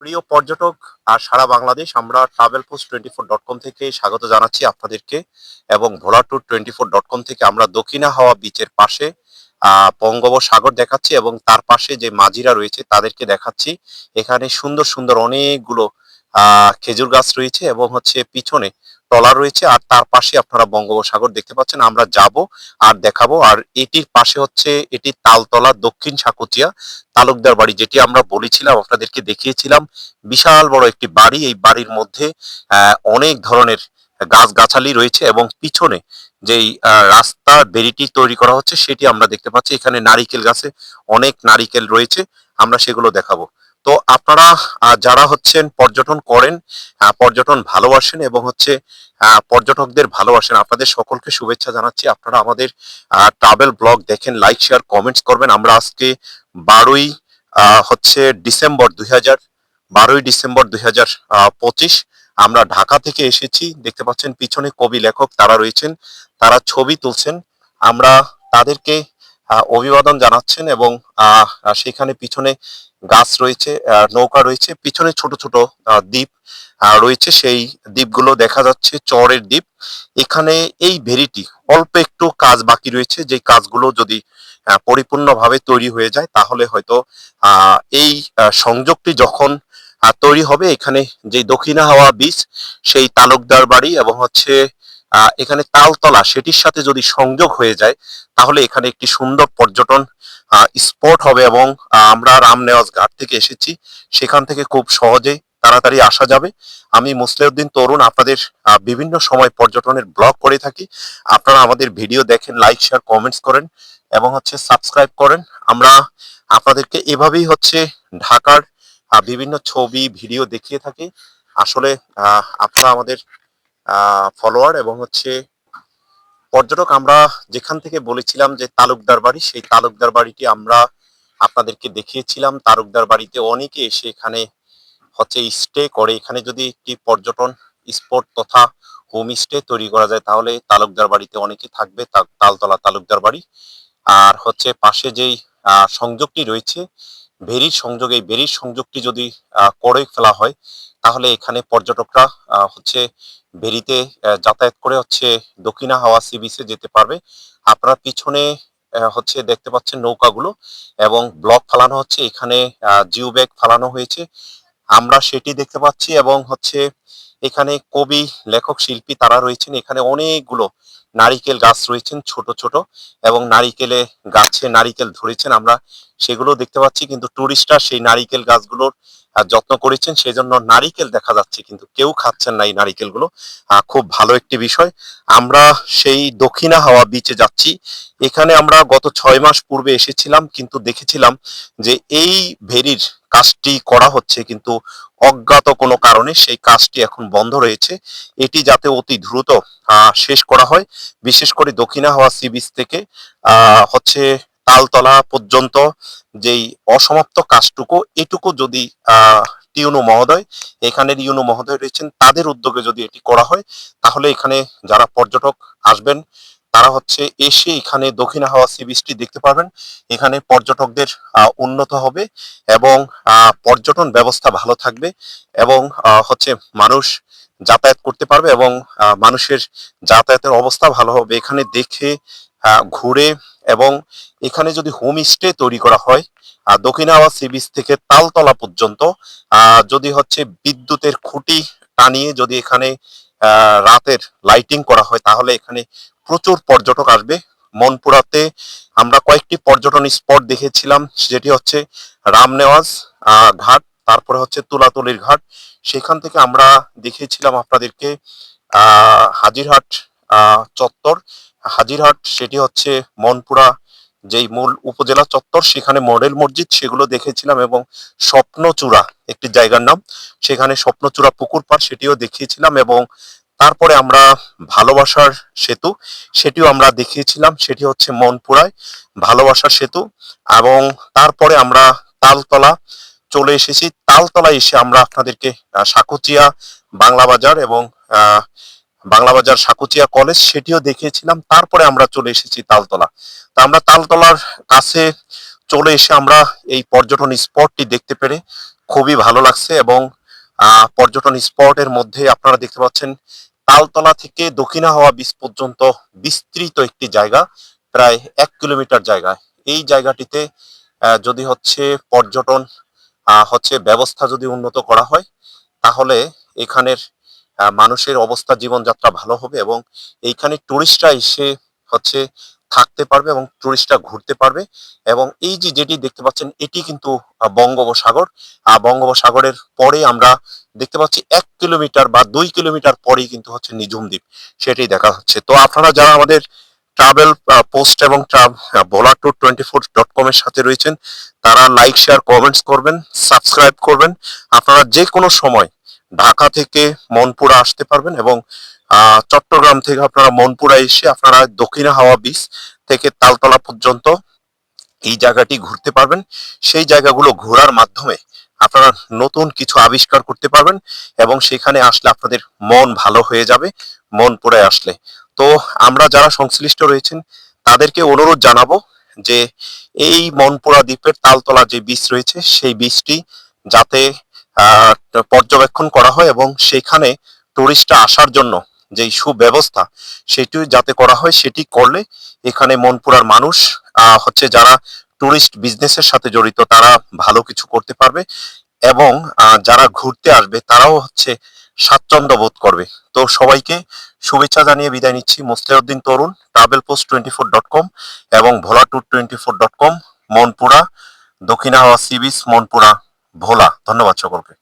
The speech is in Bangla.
প্রিয় পর্যটক আর সারা বাংলাদেশ, আমরা travelpost24.com থেকে স্বাগত জানাচ্ছি আপনাদেরকে। এবং ভোলাট্যুর24.com থেকে আমরা দক্ষিণা হাওয়া বিচের পাশে বঙ্গোপসাগর দেখাচ্ছি এবং তার পাশে যে মাঝিরা রয়েছে তাদেরকে দেখাচ্ছি। এখানে সুন্দর সুন্দর অনেকগুলো খেজুর গাছ রয়েছে এবং হচ্ছে পিছনে ট্রলার রয়েছে, আর তার পাশে আপনারা বঙ্গোপসাগর দেখতে পাচ্ছেন। আমরা যাব আর দেখাবো। আর এটির পাশে হচ্ছে এটি তালতলা দক্ষিণ সাকুচিয়া তালুকদার বাড়ি, যেটি আমরা বলেছিলাম, আপনাদেরকে দেখিয়েছিলাম। বিশাল বড় একটি বাড়ি। এই বাড়ির মধ্যে অনেক ধরনের গাছগাছালি রয়েছে এবং পিছনে যেই রাস্তা বেরিটি তৈরি করা হচ্ছে সেটি আমরা দেখতে পাচ্ছি। এখানে নারিকেল গাছে অনেক নারিকেল রয়েছে, আমরা সেগুলো দেখাবো। তো আপনারা যারা হচ্ছেন পর্যটন করেন, পর্যটন ভালোবাসেন এবং হচ্ছে পর্যটকদের ভালোবাসেন, আপনাদের সকলকে শুভেচ্ছা জানাচ্ছি। আপনারা আমাদের ট্রাভেল ব্লগ দেখেন, লাইক শেয়ার কমেন্টস করবেন। আমরা আজকে 12ই হচ্ছে ডিসেম্বর 2025 আমরা ঢাকা থেকে এসেছি। দেখতে পাচ্ছেন পিছনে কবি লেখক তারা রয়েছেন, তারা ছবি তুলছেন। আমরা তাদেরকে অভিবাদন জানাচ্ছেন এবং সেখানে পিছনে গাছ রয়েছে, নৌকা রয়েছে, পিছনে ছোট ছোট দ্বীপ রয়েছে। সেই দ্বীপগুলো দেখা যাচ্ছে চরের দ্বীপ। এখানে এই ভেরিটি অল্প একটু কাজ বাকি রয়েছে, যে কাজগুলো যদি পরিপূর্ণভাবে তৈরি হয়ে যায় তাহলে হয়তো এই সংযোগটি যখন তৈরি হবে, এখানে যে দক্ষিণা হাওয়া বীচ, সেই তালুকদার বাড়ি এবং হচ্ছে এখানে তালতলা, সেটির সাথে যদি সংযোগ হয়ে যায় তাহলে এখানে একটি সুন্দর পর্যটন স্পট হবে। এবং আমরা রামনেওয়াজ ঘাট থেকে এসেছি, সেখান থেকে খুব সহজেই তাড়াতাড়ি আসা যাবে। আমি মুসলিউদ্দিন তরুণ, আপনাদের বিভিন্ন সময় পর্যটনের ব্লগ করে থাকি। আপনারা আমাদের ভিডিও দেখেন, লাইক শেয়ার কমেন্টস করেন এবং হচ্ছে সাবস্ক্রাইব করেন। আমরা আপনাদেরকে এভাবেই হচ্ছে ঢাকার বিভিন্ন ছবি ভিডিও দেখিয়ে থাকি। আসলে আপনারা আমাদের ফলোয়ার এবং হচ্ছে পর্যটক। আমরা যেখান থেকে বলেছিলাম যে তালুকদার বাড়ি, সেই তালুকদার বাড়িটি আমরা আপনাদেরকে দেখিয়েছিলাম। তালুকদার বাড়িতে অনেকে এসে এখানে হচ্ছে স্টে করে। এখানে যদি একটি পর্যটন স্পট তথা হোম স্টে তৈরি করা যায় তাহলে তালুকদার বাড়িতে অনেকে থাকবে। তালতলা তালুকদার বাড়ি। আর হচ্ছে পাশে যেই সংযোগটি রয়েছে, ভেরির সংযোগ, এই ভেরির সংযোগটি যদি করে ফেলা হয় তাহলে এখানে পর্যটকরা হচ্ছে ভেরিতে যাতায়াত করে হচ্ছে দক্ষিণা হাওয়া সি বিচে যেতে পারবে। আপনারা পিছনে হচ্ছে দেখতে পাচ্ছেন নৌকাগুলো এবং ব্লক ফালানো হচ্ছে, এখানে জিও ব্যাগ ফালানো হয়েছে, আমরা সেটি দেখতে পাচ্ছি। এবং হচ্ছে এখানে কবি লেখক শিল্পী তারা রয়েছেন। এখানে অনেকগুলো নারিকেল গাছ রয়েছেন ছোট ছোট, এবং নারিকেলে গাছে নারিকেল ধরেছেন, আমরা সেগুলো দেখতে পাচ্ছি। কিন্তু টুরিস্টরা সেই নারিকেল গাছগুলোর যত্ন করেছেন, সেই জন্য নারিকেল দেখা যাচ্ছে কিন্তু কেউ খাচ্ছেন না এই নারিকেলগুলো। খুব ভালো একটি বিষয়। আমরা সেই দক্ষিণা হাওয়া বিচে যাচ্ছি। এখানে আমরা গত 6 মাস পূর্বে এসেছিলাম, কিন্তু দেখেছিলাম যে এই ভেরির কাজটি করা হচ্ছে, কিন্তু অজ্ঞাত কোনো কারণে সেই কাজটি এখন বন্ধ রয়েছে। এটি যাতে অতি দ্রুত শেষ করা হয়, বিশেষ করে দক্ষিণা হাওয়া সি বিচ থেকে হচ্ছে তালতলা পর্যন্ত যেই অসমাপ্ত কাজটুকু, এটুকু যদি টিউনো মহোদয়, এখানের ইউনো মহোদয় রয়েছেন, তাদের উদ্যোগে যদি এটি করা হয় তাহলে এখানে যারা পর্যটক আসবেন তারা হচ্ছে এসে এখানে দক্ষিণা হাওয়া সি বিচটি দেখতে পারবেন। এখানে পর্যটকদের উন্নত হবে এবং পর্যটন ব্যবস্থা ভালো থাকবে এবং হচ্ছে মানুষ যাতায়াত করতে পারবে এবং মানুষের যাতায়াতের অবস্থা ভালো হবে এখানে দেখে ঘুরে। এবং এখানে যদি হোম স্টে তৈরি করা হয় দক্ষিণা হাওয়া সি বিচ থেকে তালতলা পর্যন্ত, যদি হচ্ছে বিদ্যুতের খুঁটি টানিয়ে যদি এখানে রাতের লাইটিং করা হয় তাহলে এখানে প্রচুর পর্যটক আসবে। মনপুরাতে আমরা কয়েকটি পর্যটন স্পট দেখেছিলাম, যেটি হচ্ছে রামনেওয়াজ ঘাট, তারপরে হচ্ছে তুলাতলির ঘাট। সেখান থেকে আমরা দেখিয়েছিলাম আপনাদেরকে হাজিরহাট চত্বর। হাজিরহাট সেটি হচ্ছে মনপুরা যেই মূল উপজেলা চত্বর, সেখানে মডেল মসজিদ, সেগুলো দেখেছিলাম। এবং স্বপ্নচূড়া একটি জায়গার নাম, সেখানে স্বপ্নচূড়া পুকুর পাড়, সেটিও দেখিয়েছিলাম। এবং তারপরে আমরা ভালোবাসার সেতু, সেটিও আমরা দেখিয়েছিলাম, সেটি হচ্ছে মনপুরায় ভালোবাসার সেতু। এবং তারপরে আমরা তালতলা চলে এসেছি। তালতলা এসে আমরা আপনাদেরকে সাকুচিয়া বাংলা বাজার এবং বাংলা বাজার সাকুচিয়া কলেজ সেটিও দেখিয়েছিলাম। তারপরে আমরা চলে এসেছি তালতলা। তা আমরা তালতলার কাছে চলে এসে আমরা এই পর্যটন স্পটটি দেখতে পেরে খুবই ভালো লাগছে। এবং পর্যটন স্পটের মধ্যে আপনারা দেখতে পাচ্ছেন তালতলা থেকে দক্ষিণা হাওয়া বিচ পর্যন্ত বিস্তৃত একটি জায়গা, প্রায় 1 কিলোমিটার জায়গা। এই জায়গাটিতে যদি হচ্ছে পর্যটন হচ্ছে ব্যবস্থা যদি উন্নত করা হয়, তাহলে এখানের মানুষের অবস্থা জীবনযাত্রা ভালো হবে এবং এইখানে টুরিস্টরা এসে হচ্ছে থাকতে পারবে এবং টুরিস্টরা ঘুরতে পারবে। এবং এই যে যেটি দেখতে পাচ্ছেন এটি কিন্তু বঙ্গোপসাগর। বঙ্গোপসাগরের পরে আমরা দেখতে পাচ্ছি 1 কিলোমিটার বা 2 কিলোমিটার পরেই কিন্তু হচ্ছে নিঝুম দ্বীপ, সেটাই দেখা হচ্ছে। তো আপনারা যারা আমাদের ট্রাভেল পোস্ট এবং ভোলা24 এর সাথে রয়েছেন, তারা লাইক শেয়ার কমেন্টস করবেন, সাবস্ক্রাইব করবেন। আপনারা যে কোনো সময় ঢাকা থেকে মনপুরা আসতে পারবেন এবং চট্টগ্রাম থেকে আপনারা মনপুরা এসে আপনারা দক্ষিণা হাওয়া বিচ থেকে তালতলা পর্যন্ত এই জায়গাটি ঘুরতে পারবেন। সেই জায়গাগুলো ঘোরার মাধ্যমে আপনারা নতুন কিছু আবিষ্কার করতে পারবেন এবং সেখানে আসলে আপনাদের মন ভালো হয়ে যাবে মনপুরায় আসলে। তো আমরা যারা সংশ্লিষ্ট রয়েছেন তাদেরকে অনুরোধ জানাবো যে এই মনপুরা দ্বীপের তালতলা যে বিচ রয়েছে সেই বিচটি যাতে আহ পর্যবেক্ষণ করা হয় এবং সেখানে টুরিস্টরা আসার জন্য যে সুব্যবস্থা সেটি যাতে করা হয়, সেটি করলে এখানে মনপুরার মানুষ হচ্ছে যারা টুরিস্ট বিজনেসের সাথে জড়িত তারা ভালো কিছু করতে পারবে এবং যারা ঘুরতে আসবে তারাও হচ্ছে স্বাচ্ছন্দ্য বোধ করবে। তো সবাইকে শুভেচ্ছা জানিয়ে বিদায় নিচ্ছি। মোসলেউদ্দিন তরুণ, travelpost24.com এবং ভোলা224.com, মনপুরা, দক্ষিণা হাওয়া সি বিচ, মনপুরা, ভোলা। ধন্যবাদ সকলকে।